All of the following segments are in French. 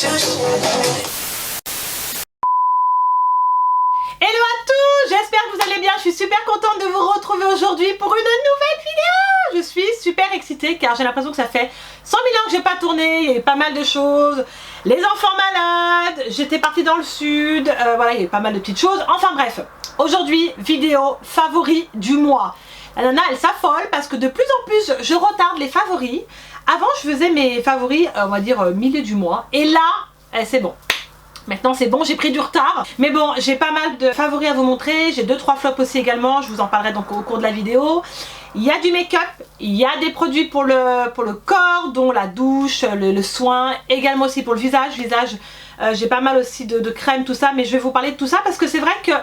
Hello à tous, j'espère que vous allez bien, je suis super contente de vous retrouver aujourd'hui pour une nouvelle vidéo. Je suis super excitée car j'ai l'impression que ça fait 100 000 ans que j'ai pas tourné, il y a eu pas mal de choses, les enfants malades, j'étais partie dans le sud, voilà, il y a eu pas mal de petites choses, enfin bref. Aujourd'hui, vidéo favori du mois. La nana elle s'affole parce que de plus en plus je retarde les favoris. Avant je faisais mes favoris, on va dire milieu du mois, et là, c'est bon. Maintenant c'est bon, j'ai pris du retard. Mais bon, j'ai pas mal de favoris à vous montrer. J'ai 2-3 flops aussi également. Je vous en parlerai donc au cours de la vidéo. Il y a du make-up, il y a des produits pour le corps, dont la douche, le soin. Également aussi pour le visage. J'ai pas mal aussi de crème, tout ça. Mais je vais vous parler de tout ça parce que c'est vrai que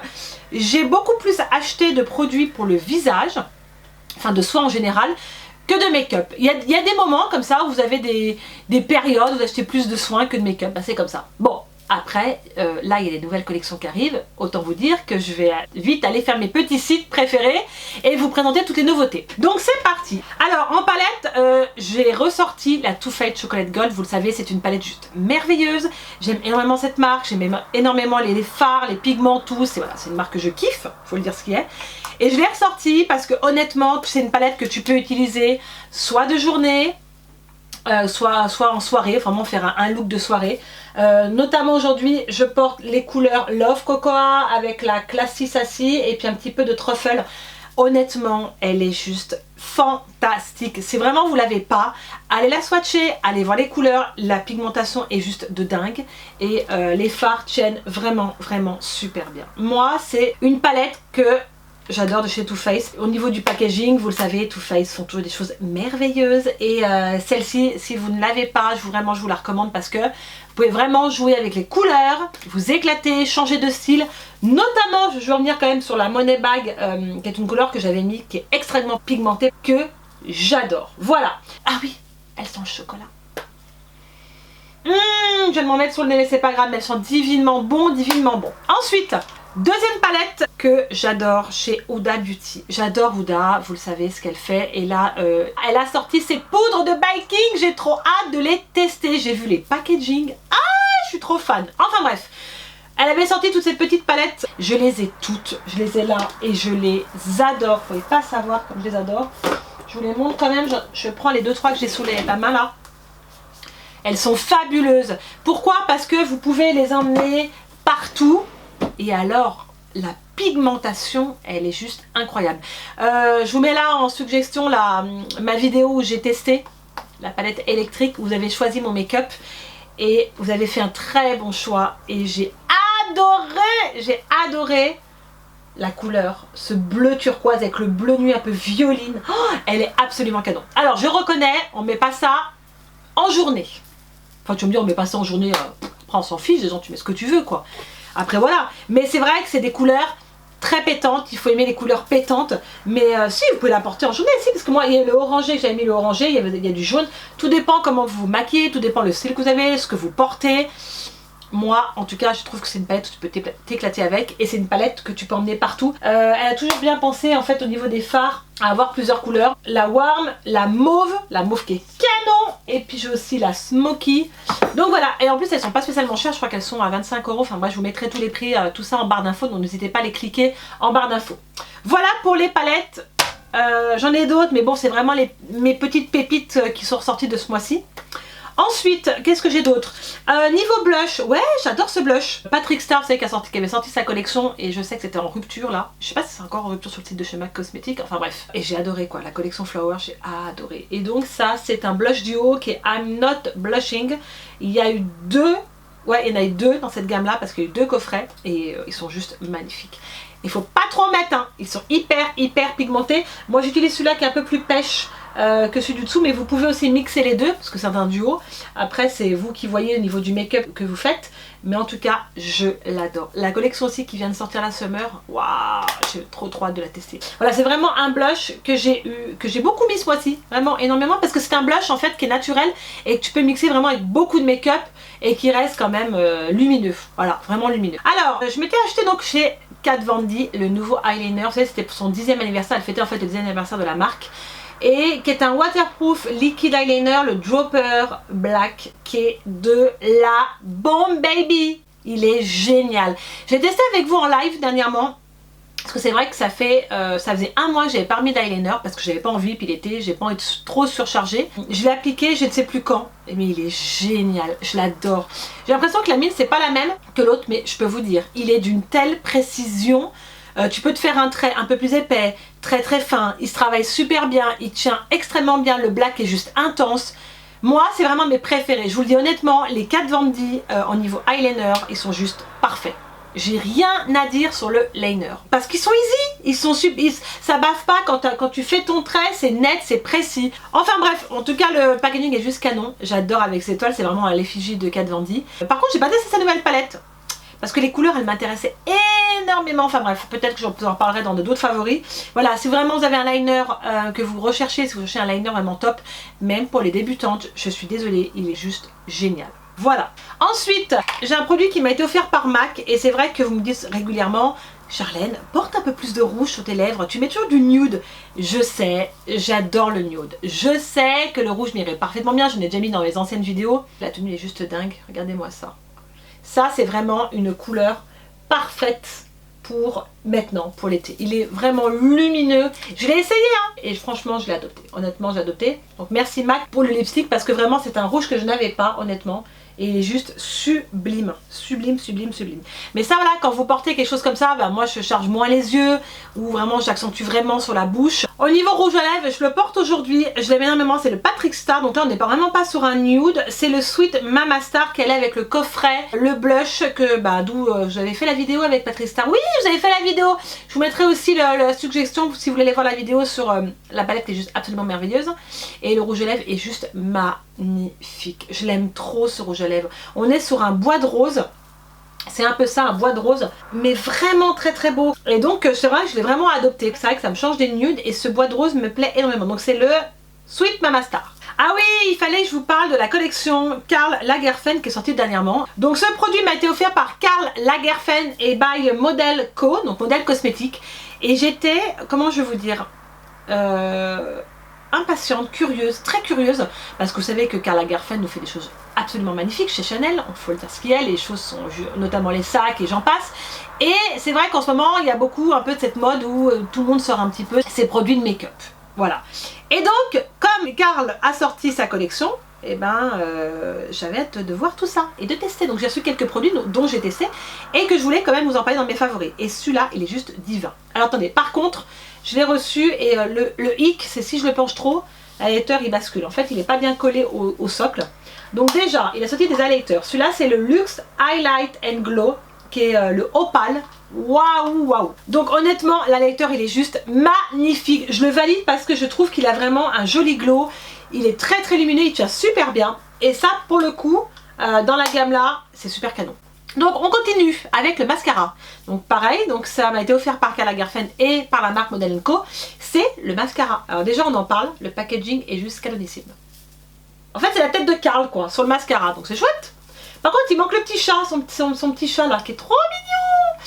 j'ai beaucoup plus acheté de produits pour le visage, enfin de soins en général, que de make-up. Il y a des moments comme ça où vous avez des périodes où vous achetez plus de soins que de make-up. Ben, c'est comme ça. Bon. Après, là il y a des nouvelles collections qui arrivent, autant vous dire que je vais vite aller faire mes petits sites préférés et vous présenter toutes les nouveautés. Donc c'est parti. Alors en palette, j'ai ressorti la Too Faced Chocolate Gold, vous le savez c'est une palette juste merveilleuse, j'aime énormément cette marque, j'aime énormément les fards, les pigments, tout, c'est voilà, une marque que je kiffe, faut le dire ce qui est. Et je l'ai ressortie parce que honnêtement c'est une palette que tu peux utiliser soit de journée, soit en soirée, vraiment faire un look de soirée. Notamment aujourd'hui je porte les couleurs Love Cocoa avec la Classy Sassy et puis un petit peu de truffle. Honnêtement elle est juste fantastique. Si vraiment vous l'avez pas, allez la swatcher, allez voir les couleurs, la pigmentation est juste de dingue et les fards tiennent vraiment super bien. Moi c'est une palette que j'adore de chez Too Faced. Au niveau du packaging, vous le savez, Too Faced font toujours des choses merveilleuses. Et celle-ci, si vous ne l'avez pas, je vous la recommande parce que vous pouvez vraiment jouer avec les couleurs, vous éclater, changer de style. Notamment, je vais revenir quand même sur la Money Bag, qui est une couleur que j'avais mis, qui est extrêmement pigmentée, que j'adore. Voilà. Ah oui, elles sont au chocolat. Je vais m'en mettre sur le nez, mais c'est pas grave, mais elles sont divinement bon. Ensuite, deuxième palette que j'adore chez Huda Beauty. J'adore Huda, vous le savez ce qu'elle fait. Et là, elle a sorti ses poudres de baking. J'ai trop hâte de les tester. J'ai vu les packaging. Ah, je suis trop fan. Enfin bref, elle avait sorti toutes ces petites palettes. Je les ai toutes. Je les ai là et je les adore. Vous pouvez pas savoir comme je les adore. Je vous les montre quand même. Je prends les 2-3 que j'ai sous la main là. Elles sont fabuleuses. Pourquoi? Parce que vous pouvez les emmener partout. Et alors, la pigmentation, elle est juste incroyable. Je vous mets là en suggestion ma vidéo où j'ai testé la palette électrique. Vous avez choisi mon make-up et vous avez fait un très bon choix. Et j'ai adoré la couleur, ce bleu turquoise avec le bleu nuit un peu violine. Oh, elle est absolument canon. Alors, je reconnais, on ne met pas ça en journée. Enfin, tu vas me dire, on met pas ça en journée, après on s'en fiche, des gens, tu mets ce que tu veux, quoi. Après, voilà. Mais c'est vrai que c'est des couleurs très pétantes, il faut aimer les couleurs pétantes. Mais si, vous pouvez la porter en journée, si, parce que moi, il y a le orangé, j'avais mis le orangé, il y a du jaune. Tout dépend comment vous vous maquillez, tout dépend le style que vous avez, ce que vous portez. Moi, en tout cas, je trouve que c'est une palette où tu peux t'éclater avec et c'est une palette que tu peux emmener partout. Elle a toujours bien pensé, en fait, au niveau des fards, à avoir plusieurs couleurs. La warm, la mauve qui est canon, et puis j'ai aussi la smoky. Donc voilà, et en plus, elles sont pas spécialement chères, je crois qu'elles sont à 25 €. Enfin, moi, je vous mettrai tous les prix, tout ça en barre d'infos, donc n'hésitez pas à les cliquer en barre d'infos. Voilà pour les palettes. J'en ai d'autres, mais bon, c'est vraiment mes petites pépites qui sont ressorties de ce mois-ci. Ensuite, qu'est-ce que j'ai d'autre? Niveau blush, ouais, j'adore ce blush. Patrick Star, vous savez, qui avait sorti sa collection et je sais que c'était en rupture là. Je sais pas si c'est encore en rupture sur le site de chez MAC Cosmetics, enfin bref. Et j'ai adoré quoi, la collection Flower, j'ai adoré. Et donc ça, c'est un blush duo qui est I'm Not Blushing. Il y a eu deux, ouais, il y en a eu deux dans cette gamme là parce qu'il y a eu 2 coffrets et ils sont juste magnifiques. Il faut pas trop en mettre, hein. Ils sont hyper pigmentés. Moi j'utilise celui-là qui est un peu plus pêche que celui du dessous, mais vous pouvez aussi mixer les deux parce que c'est un duo. Après c'est vous qui voyez au niveau du make-up que vous faites, mais en tout cas je l'adore. La collection aussi qui vient de sortir la Summer, waouh, j'ai trop hâte de la tester. Voilà, c'est vraiment un blush que j'ai beaucoup mis ce mois-ci, vraiment énormément, parce que c'est un blush en fait qui est naturel et que tu peux mixer vraiment avec beaucoup de make-up et qui reste quand même lumineux. Voilà, vraiment lumineux. Alors je m'étais acheté donc chez Kat Von D le nouveau eyeliner. Vous savez, c'était pour son 10e anniversaire, elle fêtait en fait le 10e anniversaire de la marque. et qui est un waterproof liquid eyeliner, le Dropper Black, qui est de la bombe baby. Il est génial. J'ai testé avec vous en live dernièrement. Parce que c'est vrai que ça faisait un mois que j'avais pas remis d'eyeliner parce que j'avais pas envie, puis l'été, j'ai pas envie de trop surcharger. Je l'ai appliqué, je ne sais plus quand, mais il est génial, je l'adore. J'ai l'impression que la mine c'est pas la même que l'autre, mais je peux vous dire, il est d'une telle précision. Tu peux te faire un trait un peu plus épais, très très fin, il se travaille super bien, il tient extrêmement bien, le black est juste intense. Moi c'est vraiment mes préférés, je vous le dis honnêtement, les Kat Von D au niveau eyeliner, ils sont juste parfaits. J'ai rien à dire sur le liner. Parce qu'ils sont easy, ça bave pas quand tu fais ton trait, c'est net, c'est précis. Enfin bref, en tout cas le packaging est juste canon. J'adore avec ces toiles, c'est vraiment à l'effigie de Kat Von D. Par contre j'ai pas testé sa nouvelle palette. Parce que les couleurs elles m'intéressaient énormément. Enfin bref, peut-être que je vous en parlerai dans d'autres favoris. Voilà, si vraiment vous avez un liner que vous recherchez, si vous cherchez un liner vraiment top, même pour les débutantes, je suis désolée, il est juste génial. Voilà. Ensuite, j'ai un produit qui m'a été offert par MAC et c'est vrai que vous me dites régulièrement Charlène, porte un peu plus de rouge sur tes lèvres, tu mets toujours du nude. Je sais, j'adore le nude. Je sais que le rouge m'irait parfaitement bien, je l'ai déjà mis dans les anciennes vidéos. La tenue est juste dingue, regardez-moi ça. Ça, c'est vraiment une couleur parfaite pour maintenant, pour l'été. Il est vraiment lumineux. Je l'ai essayé, hein, et franchement, je l'ai adopté. Honnêtement, j'ai adopté. Donc, merci MAC pour le lipstick, parce que vraiment, c'est un rouge que je n'avais pas, honnêtement. Et il est juste sublime, sublime, sublime, sublime. Mais ça voilà, quand vous portez quelque chose comme ça, bah, moi je charge moins les yeux, ou vraiment j'accentue vraiment sur la bouche. Au niveau rouge à lèvres, je le porte aujourd'hui, je l'aime énormément, c'est le Patrick Star, donc là on n'est vraiment pas sur un nude, c'est le Sweet Mama Star qu'elle est avec le coffret, le blush, que bah, d'où j'avais fait la vidéo avec Patrick Star. Oui, vous avez fait la vidéo, je vous mettrai aussi la suggestion si vous voulez aller voir la vidéo sur la palette qui est juste absolument merveilleuse. Et le rouge à lèvres est juste magnifique, je l'aime trop ce rouge à lèvres. On est sur un bois de rose, c'est un peu ça, un bois de rose, mais vraiment très très beau. Et donc c'est vrai que je l'ai vraiment adopté, c'est vrai que ça me change des nudes et ce bois de rose me plaît énormément. Donc c'est le Sweet Mama Star. Ah oui, il fallait que je vous parle de la collection Karl Lagerfeld qui est sortie dernièrement. Donc ce produit m'a été offert par Karl Lagerfeld et by Model Co, donc Model Cosmétique. Et j'étais, comment je vais vous dire, impatiente, curieuse, très curieuse, parce que vous savez que Karl Lagerfeld nous fait des choses absolument magnifiques chez Chanel, il faut le dire ce qu'il y a, les choses sont, notamment les sacs et j'en passe. Et c'est vrai qu'en ce moment, il y a beaucoup un peu de cette mode où tout le monde sort un petit peu ses produits de make-up. Voilà. Et donc, comme Karl a sorti sa collection, et ben j'avais hâte de voir tout ça et de tester. Donc j'ai reçu quelques produits dont j'ai testé et que je voulais quand même vous en parler dans mes favoris. Et celui-là, il est juste divin. Alors attendez, par contre, je l'ai reçu et le hic, c'est si je le penche trop, l'highlighter il bascule. En fait, il n'est pas bien collé au socle. Donc déjà, il a sorti des highlighters. Celui-là, c'est le Luxe Highlight and Glow, qui est le Opal. Waouh, waouh. Donc honnêtement, l'highlighter, il est juste magnifique. Je le valide parce que je trouve qu'il a vraiment un joli glow. Il est très très lumineux, il tient super bien. Et ça, pour le coup, dans la gamme là, c'est super canon. Donc on continue avec le mascara. Donc pareil, donc ça m'a été offert par Karl Lagerfeld et par la marque Model Co. C'est le mascara. Alors déjà on en parle, le packaging est juste canonissime. En fait c'est la tête de Karl quoi, sur le mascara, donc c'est chouette. Par contre il manque le petit chat, son petit chat là qui est trop mignon.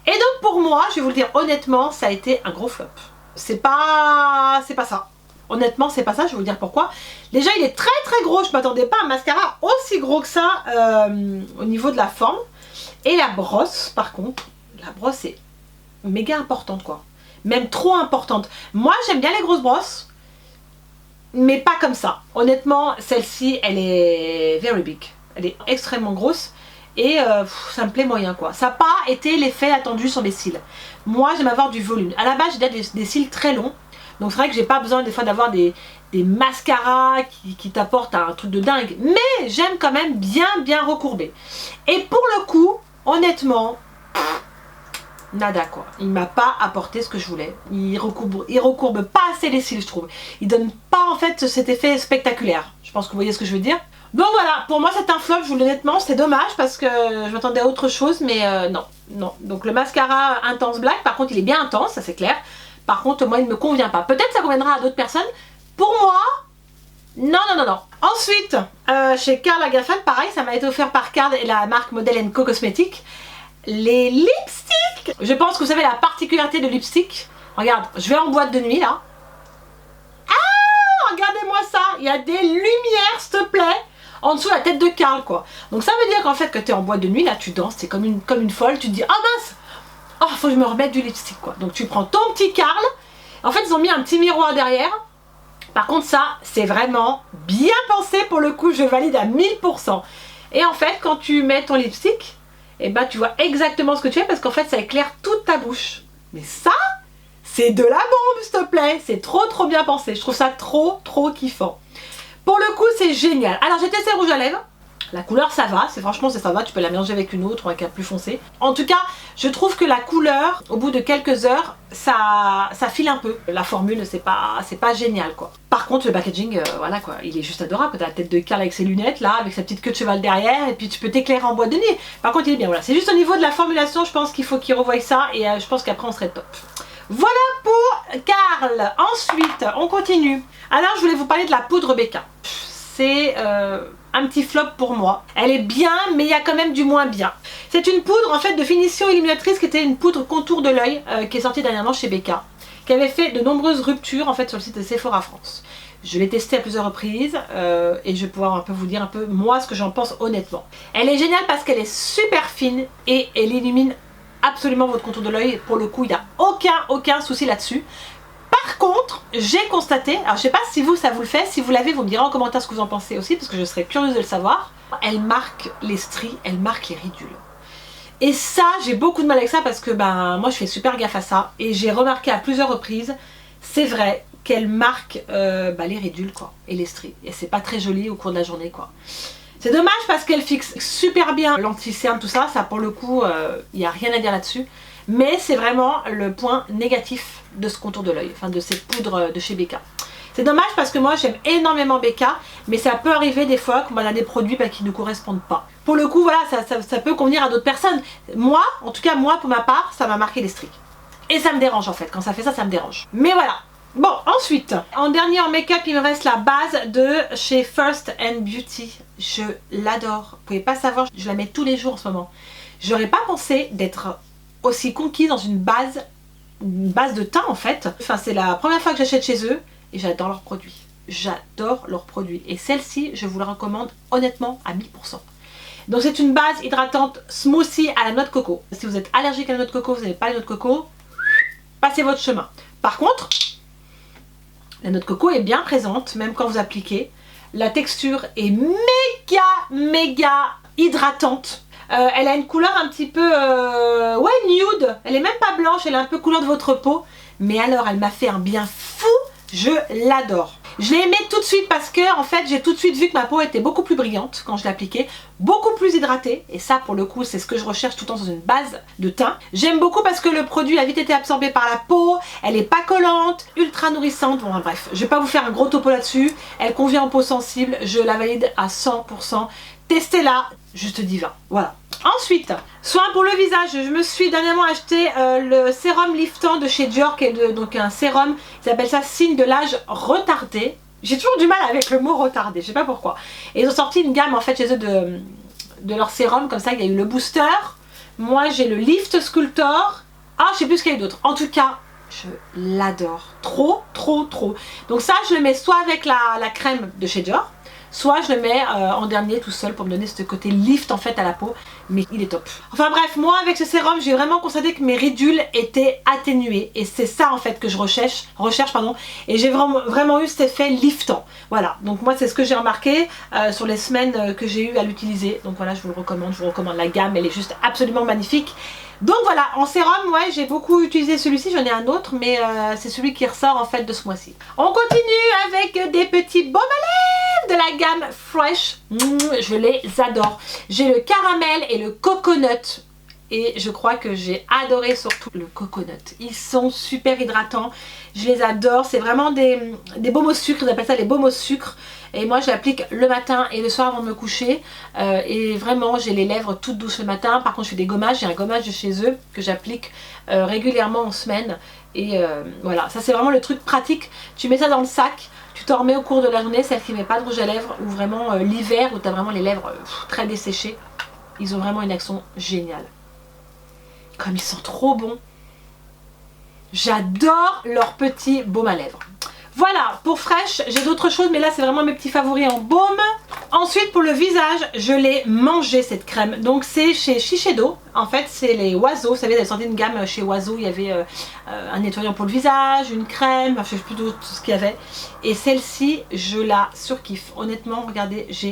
Et donc pour moi, je vais vous le dire honnêtement, ça a été un gros flop. C'est pas ça. Honnêtement c'est pas ça, je vais vous dire pourquoi. Déjà il est très très gros, je m'attendais pas à un mascara aussi gros que ça au niveau de la forme. Et la brosse par contre, la brosse est méga importante quoi. Même trop importante. Moi j'aime bien les grosses brosses, mais pas comme ça. Honnêtement celle-ci elle est very big. Elle est extrêmement grosse. Et ça me plaît moyen quoi. Ça n'a pas été l'effet attendu sur mes cils. Moi j'aime avoir du volume. À la base j'ai déjà des cils très longs. Donc c'est vrai que j'ai pas besoin des fois d'avoir des mascaras qui t'apportent un truc de dingue. Mais j'aime quand même bien recourber. Et pour le coup, honnêtement, nada quoi. Il m'a pas apporté ce que je voulais. Il recourbe pas assez les cils je trouve. Il donne pas en fait cet effet spectaculaire. Je pense que vous voyez ce que je veux dire. Donc voilà, pour moi c'est un flop, je vous le dis honnêtement, c'est dommage parce que je m'attendais à autre chose, mais non. Donc le mascara Intense Black, par contre il est bien intense, ça c'est clair. Par contre moi il ne me convient pas. Peut-être ça conviendra à d'autres personnes. Pour moi, non. Ensuite, chez Karl Lagerfeld, pareil, ça m'a été offert par Karl et la marque Model Co Cosmétique. Les lipsticks. Je pense que vous savez la particularité de lipstick. Regarde, je vais en boîte de nuit là. Ah, il y a des lumières, s'il te plaît, en dessous de la tête de Karl, quoi. Donc ça veut dire qu'en fait, que tu es en boîte de nuit, là, tu danses, c'est comme une folle, tu te dis, oh mince, oh, faut que je me remette du lipstick, quoi. Donc tu prends ton petit Karl. En fait, ils ont mis un petit miroir derrière. Par contre, ça, c'est vraiment bien pensé pour le coup, je valide à 1000%. Et en fait, quand tu mets ton lipstick, et ben, tu vois exactement ce que tu fais parce qu'en fait, ça éclaire toute ta bouche. Mais ça, c'est de la bombe, s'il te plaît. C'est trop bien pensé. Je trouve ça trop kiffant. Pour le coup, c'est génial. Alors, j'ai testé le rouge à lèvres. La couleur, ça va. Franchement, ça va. Tu peux la mélanger avec une autre ou avec un plus foncé. En tout cas, je trouve que la couleur, au bout de quelques heures, ça file un peu. La formule, c'est pas génial, quoi. Par contre, le packaging, voilà, quoi. Il est juste adorable. T'as la tête de Karl avec ses lunettes, là, avec sa petite queue de cheval derrière. Et puis, tu peux t'éclairer en boîte de nuit. Par contre, il est bien, voilà. C'est juste au niveau de la formulation, je pense qu'il faut qu'il revoie ça. Et je pense qu'après, on serait top. Voilà pour Karl. Ensuite, on continue. Alors, je voulais vous parler de la poudre Becca. C'est un petit flop pour moi. Elle est bien, mais il y a quand même du moins bien. C'est une poudre en fait de finition illuminatrice qui était une poudre contour de l'œil qui est sortie dernièrement chez Becca, qui avait fait de nombreuses ruptures en fait sur le site de Sephora France. Je l'ai testée à plusieurs reprises et je vais pouvoir un peu vous dire un peu moi ce que j'en pense honnêtement. Elle est géniale parce qu'elle est super fine et elle illumine absolument votre contour de l'œil. Pour le coup, il n'y a aucun souci là-dessus. Par contre, j'ai constaté, alors je sais pas si vous ça vous le fait, si vous l'avez, vous me direz en commentaire ce que vous en pensez aussi, parce que je serais curieuse de le savoir. Elle marque les stries, elle marque les ridules. Et ça, j'ai beaucoup de mal avec ça parce que ben moi je fais super gaffe à ça. Et j'ai remarqué à plusieurs reprises, c'est vrai qu'elle marque les ridules quoi, et les stries. Et c'est pas très joli au cours de la journée quoi. C'est dommage parce qu'elle fixe super bien l'anti-cerne, tout ça, ça pour le coup, il n'y a rien à dire là-dessus. Mais c'est vraiment le point négatif de ce contour de l'œil, enfin de ces poudres de chez Becca. C'est dommage parce que moi j'aime énormément Becca, mais ça peut arriver des fois qu'on a des produits qui ne correspondent pas. Pour le coup, voilà, ça peut convenir à d'autres personnes. Moi, en tout cas moi pour ma part, ça m'a marqué les stries. Et ça me dérange en fait, quand ça fait ça, ça me dérange. Mais voilà. Bon, ensuite, en dernier en make-up, il me reste la base de chez First and Beauty. Je l'adore. Vous pouvez pas savoir, je la mets tous les jours en ce moment. J'aurais pas pensé d'être aussi conquise dans une base de teint en fait. Enfin, c'est la première fois que j'achète chez eux et j'adore leurs produits. J'adore leurs produits. Et celle-ci, je vous la recommande honnêtement à 1000%. Donc c'est une base hydratante smoothie à la noix de coco. Si vous êtes allergique à la noix de coco, vous n'avez pas la noix de coco, passez votre chemin. Par contre, la noix de coco est bien présente, même quand vous appliquez. La texture est méga hydratante. Elle a une couleur un petit peu ouais, nude. Elle est même pas blanche, elle est un peu couleur de votre peau. Mais alors, elle m'a fait un bien fou. Je l'adore. Je l'ai aimée tout de suite parce que en fait, j'ai tout de suite vu que ma peau était beaucoup plus brillante quand je l'appliquais, beaucoup plus hydratée. Et ça, pour le coup, c'est ce que je recherche tout le temps dans une base de teint. J'aime beaucoup parce que le produit a vite été absorbé par la peau. Elle est pas collante, ultra nourrissante. Bon, bref, je vais pas vous faire un gros topo là-dessus. Elle convient aux peaux sensibles. Je la valide à 100%. Testez-la, juste divin. Voilà. Ensuite, soin pour le visage, je me suis dernièrement acheté le sérum liftant de chez Dior, qui est donc un sérum, ils appellent ça signe de l'âge retardé. J'ai toujours du mal avec le mot retardé, je sais pas pourquoi. Et ils ont sorti une gamme en fait chez eux de leur sérum, comme ça il y a eu le booster, moi j'ai le lift sculptor, je sais plus ce qu'il y a eu d'autre. En tout cas, je l'adore, trop. Donc ça je le mets soit avec la crème de chez Dior, soit je le mets en dernier tout seul pour me donner ce côté lift en fait à la peau, mais il est top. Enfin bref, moi avec ce sérum j'ai vraiment constaté que mes ridules étaient atténuées et c'est ça en fait que je recherche et j'ai vraiment eu cet effet liftant. Voilà, donc moi c'est ce que j'ai remarqué sur les semaines que j'ai eu à l'utiliser. Donc voilà, je vous recommande la gamme, elle est juste absolument magnifique. Donc voilà, en sérum, ouais, j'ai beaucoup utilisé celui-ci, j'en ai un autre, mais c'est celui qui ressort en fait de ce mois-ci. On continue avec des petits baumes à lèvres de la gamme Fresh. Je les adore. J'ai le caramel et le coconut. Et je crois que j'ai adoré surtout le coconut. Ils sont super hydratants. Je les adore. C'est vraiment des baumes au sucre. Ils appellent ça les baumes au sucre. Et moi je l'applique le matin et le soir avant de me coucher. Et vraiment j'ai les lèvres toutes douces le matin. Par contre je fais des gommages. J'ai un gommage de chez eux que j'applique régulièrement en semaine. Et voilà, ça c'est vraiment le truc pratique. Tu mets ça dans le sac. Tu t'en remets au cours de la journée. Celle qui ne met pas de rouge à lèvres. Ou vraiment l'hiver où tu as vraiment les lèvres très desséchées. Ils ont vraiment une action géniale. Comme ils sont trop bons. J'adore leurs petits baumes à lèvres. Voilà, pour Fresh, j'ai d'autres choses, mais là c'est vraiment mes petits favoris en baume. Ensuite pour le visage, je l'ai mangé cette crème. Donc c'est chez Shiseido. En fait c'est les Oiseaux. Vous savez, ils avaient sorti une gamme chez Oiseaux. Il y avait un nettoyant pour le visage, une crème, enfin, je sais plus tout ce qu'il y avait. Et celle-ci, je la surkiffe. Honnêtement, regardez, je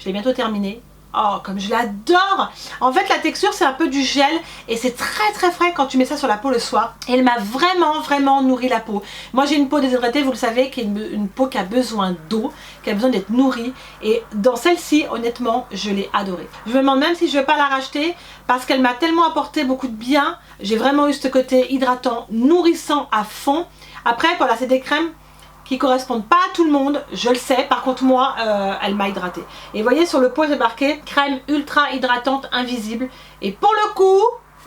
l'ai bientôt terminée. Oh, comme je l'adore! En fait, la texture, c'est un peu du gel et c'est très très frais quand tu mets ça sur la peau le soir. Et elle m'a vraiment nourri la peau. Moi, j'ai une peau déshydratée, vous le savez, qui est une peau qui a besoin d'eau, qui a besoin d'être nourrie. Et dans celle-ci, honnêtement, je l'ai adorée. Je me demande même si je ne vais pas la racheter parce qu'elle m'a tellement apporté beaucoup de bien. J'ai vraiment eu ce côté hydratant, nourrissant à fond. Après, voilà, c'est des crèmes qui correspondent pas à tout le monde, je le sais. Par contre moi, elle m'a hydratée. Et vous voyez sur le pot j'ai marqué crème ultra hydratante invisible. Et pour le coup,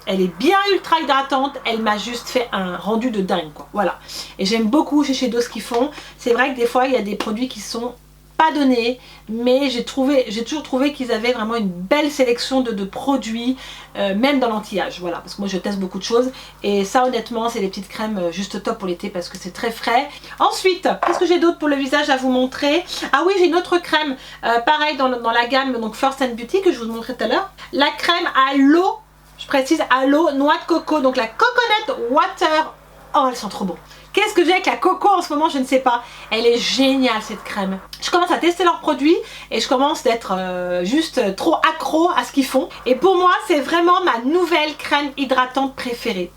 elle est bien ultra hydratante. Elle m'a juste fait un rendu de dingue quoi. Voilà. Et j'aime beaucoup chez Shiseido ce qu'ils font. C'est vrai que des fois il y a des produits qui sont pas donnés, mais j'ai toujours trouvé qu'ils avaient vraiment une belle sélection de produits, même dans l'anti-âge, voilà, parce que moi je teste beaucoup de choses, et ça honnêtement c'est des petites crèmes juste top pour l'été parce que c'est très frais. Ensuite, qu'est-ce que j'ai d'autre pour le visage à vous montrer? Ah oui, j'ai une autre crème, pareil dans la gamme, donc First and Beauty, que je vous montrais tout à l'heure, la crème à l'eau, je précise à l'eau, noix de coco, donc la Coconut Water. Oh, elles sont trop beaux. Qu'est-ce que j'ai avec la coco en ce moment, je ne sais pas. Elle est géniale cette crème. Je commence à tester leurs produits et je commence d'être juste trop accro à ce qu'ils font. Et pour moi, c'est vraiment ma nouvelle crème hydratante préférée.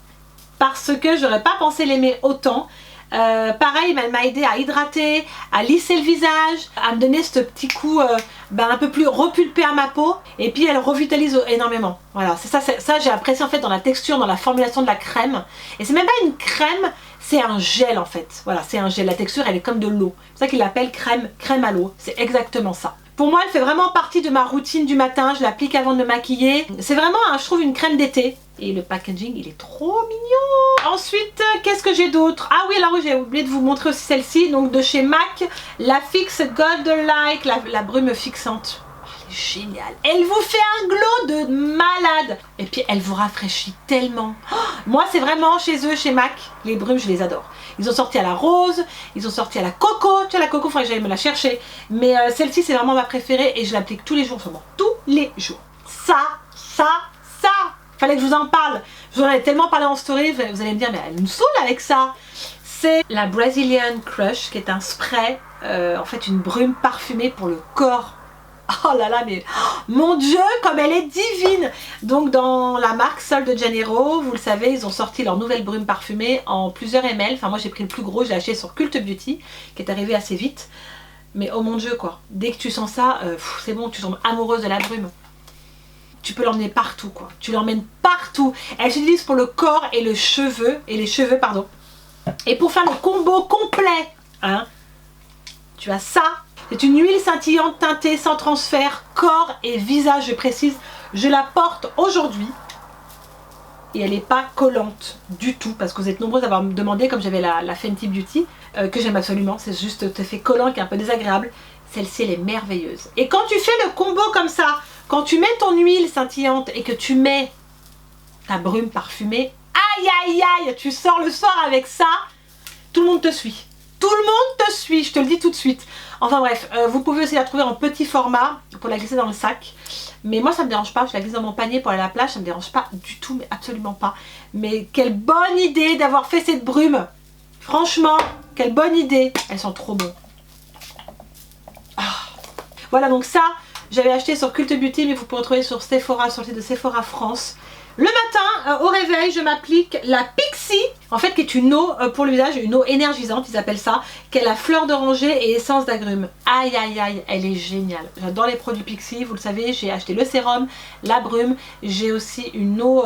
Parce que j'aurais pas pensé l'aimer autant. Pareil, elle m'a aidé à hydrater, à lisser le visage, à me donner ce petit coup un peu plus repulpé à ma peau. Et puis elle revitalise énormément. Voilà, c'est ça j'ai apprécié en fait dans la texture, dans la formulation de la crème. Et c'est même pas une crème, c'est un gel en fait. Voilà, c'est un gel. La texture elle est comme de l'eau. C'est ça qu'ils l'appellent crème à l'eau. C'est exactement ça. Pour moi, elle fait vraiment partie de ma routine du matin. Je l'applique avant de me maquiller. C'est vraiment, je trouve, une crème d'été. Et le packaging, il est trop mignon. Ensuite, qu'est-ce que j'ai d'autre? Ah oui, alors oui, j'ai oublié de vous montrer aussi celle-ci. Donc de chez MAC, la Fix Gold Like, la brume fixante. Oh, elle est géniale. Elle vous fait un glow de malade. Et puis, elle vous rafraîchit tellement. Oh, moi, c'est vraiment chez eux, chez MAC, les brumes, je les adore. Ils ont sorti à la rose, ils ont sorti à la coco. Tu vois, la coco, il faudrait que j'aille me la chercher. Mais celle-ci, c'est vraiment ma préférée et je l'applique tous les jours, vraiment. Tous les jours. Ça. Fallait que je vous en parle. Je vous en ai tellement parlé en story, vous allez me dire, mais elle nous saoule avec ça. C'est la Brazilian Crush, qui est un spray, en fait une brume parfumée pour le corps. Oh là là, mais oh, mon Dieu, comme elle est divine. Donc dans la marque Sol de Janeiro, vous le savez, ils ont sorti leur nouvelle brume parfumée en plusieurs ml. Enfin moi j'ai pris le plus gros, j'ai acheté sur Cult Beauty, qui est arrivé assez vite. Mais oh mon Dieu quoi, dès que tu sens ça, c'est bon, tu tombes amoureuse de la brume. Tu peux l'emmener partout quoi, tu l'emmènes partout. Elle s'utilise pour le corps et les cheveux, pardon. Et pour faire le combo complet, hein, tu as ça. C'est une huile scintillante teintée sans transfert, corps et visage, je précise. Je la porte aujourd'hui. Et elle n'est pas collante du tout, parce que vous êtes nombreux à avoir demandé, comme j'avais la Fenty Beauty, que j'aime absolument. C'est juste cet effet collant qui est un peu désagréable. Celle-ci, elle est merveilleuse. Et quand tu fais le combo comme ça, quand tu mets ton huile scintillante et que tu mets ta brume parfumée, aïe aïe aïe, tu sors le soir avec ça, tout le monde te suit. Tout le monde te suit, je te le dis tout de suite. Enfin bref, vous pouvez aussi la trouver en petit format pour la glisser dans le sac. Mais moi ça me dérange pas, je la glisse dans mon panier pour aller à la plage, ça me dérange pas du tout, mais absolument pas. Mais quelle bonne idée d'avoir fait cette brume. Franchement, quelle bonne idée. Elles sont trop bonnes. Ah. Voilà, donc ça, j'avais acheté sur Cult Beauty, mais vous pouvez retrouver sur Sephora, sur le site de Sephora France. Le matin, au réveil, je m'applique la Pixi, en fait, qui est une eau pour le visage, une eau énergisante, ils appellent ça, qui est la fleur d'oranger et essence d'agrumes. Aïe, aïe, aïe, elle est géniale. J'adore les produits Pixi, vous le savez, j'ai acheté le sérum, la brume, j'ai aussi une eau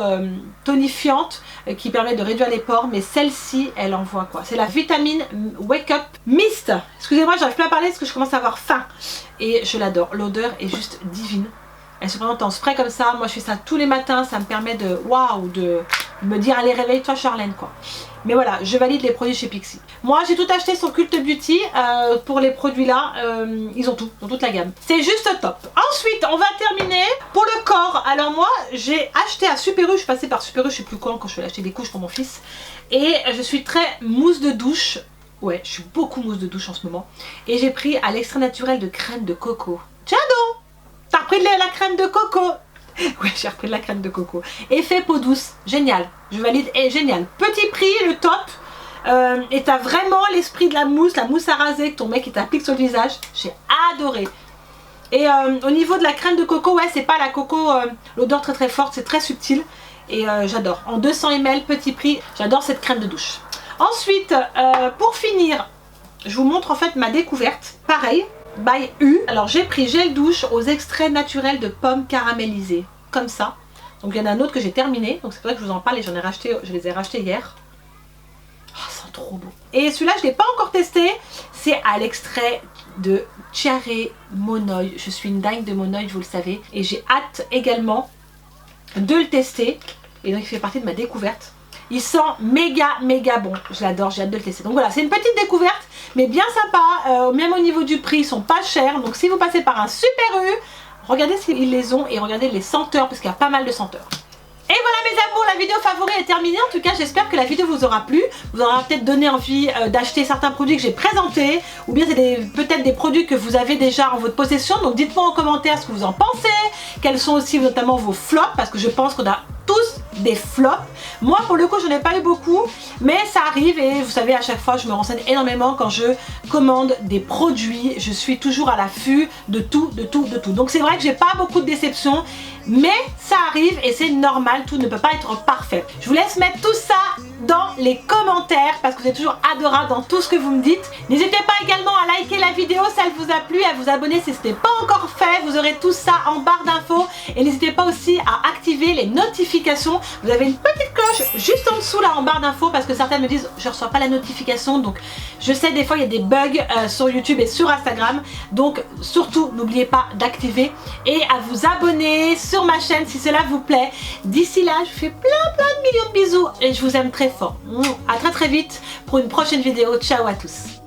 tonifiante qui permet de réduire les pores, mais celle-ci, elle envoie quoi? C'est la vitamine Wake Up Mist. Excusez-moi, j'arrive plus à parler parce que je commence à avoir faim. Et je l'adore, l'odeur est juste divine. Elle se présente en spray comme ça, moi je fais ça tous les matins, ça me permet de, waouh, de me dire allez réveille-toi Charlène quoi. Mais voilà, je valide les produits chez Pixi. Moi j'ai tout acheté sur Cult Beauty, pour les produits là, ils ont tout, ils ont toute la gamme. C'est juste top. Ensuite on va terminer pour le corps. Alors moi j'ai acheté à Super U, je suis passée par Super U, je sais plus quand je suis allée acheter des couches pour mon fils. Et je suis très mousse de douche. Ouais, je suis beaucoup mousse de douche en ce moment. Et j'ai pris à l'extrait naturel de crème de coco. Tiens donc, t'as repris de la crème de coco. Ouais, j'ai repris de la crème de coco. Effet peau douce, génial. Je valide, et génial. Petit prix, le top. Et t'as vraiment l'esprit de la mousse à raser que ton mec il t'applique sur le visage. J'ai adoré. Et au niveau de la crème de coco, ouais, c'est pas la coco, l'odeur très très forte, c'est très subtil. Et j'adore. En 200 ml, petit prix, j'adore cette crème de douche. Ensuite, pour finir, je vous montre en fait ma découverte. Pareil, by U. Alors j'ai pris gel douche aux extraits naturels de pommes caramélisées. Comme ça. Donc il y en a un autre que j'ai terminé. Donc c'est pour ça que je vous en parle et je les ai rachetés hier. Oh, ça sent trop bon. Et celui-là, je ne l'ai pas encore testé. C'est à l'extrait de Cherry Monoï. Je suis une dingue de Monoï, vous le savez. Et j'ai hâte également de le tester. Et donc il fait partie de ma découverte. Il sent méga bon. Je l'adore, j'ai hâte de le tester. Donc voilà, c'est une petite découverte, mais bien sympa. Même au niveau du prix, ils sont pas chers. Donc si vous passez par un Super U, regardez s'ils les ont et regardez les senteurs, parce qu'il y a pas mal de senteurs. Et voilà mes amours, la vidéo favori est terminée. En tout cas, j'espère que la vidéo vous aura plu. Vous aura peut-être donné envie d'acheter certains produits que j'ai présentés. Ou bien c'est peut-être des produits que vous avez déjà en votre possession. Donc dites-moi en commentaire ce que vous en pensez. Quels sont aussi notamment vos flops, parce que je pense qu'on a tous des flops. Moi pour le coup je n'en ai pas eu beaucoup, mais ça arrive et vous savez à chaque fois je me renseigne énormément quand je commande des produits. Je suis toujours à l'affût de tout. Donc c'est vrai que j'ai pas beaucoup de déceptions, mais ça arrive et c'est normal, tout ne peut pas être parfait. Je vous laisse mettre tout ça dans les commentaires parce que vous êtes toujours adorable dans tout ce que vous me dites. N'hésitez pas également à liker la vidéo si elle vous a plu, à vous abonner si ce n'est pas encore fait. Vous aurez tout ça en barre d'infos et n'hésitez pas aussi à activer les notifications. Vous avez une petite cloche juste en dessous là en barre d'infos parce que certaines me disent je reçois pas la notification. Donc je sais des fois il y a des bugs sur YouTube et sur Instagram. Donc surtout n'oubliez pas d'activer et à vous abonner sur ma chaîne si cela vous plaît. D'ici là je vous fais plein de millions de bisous et je vous aime très fort. À très vite pour une prochaine vidéo. Ciao à tous.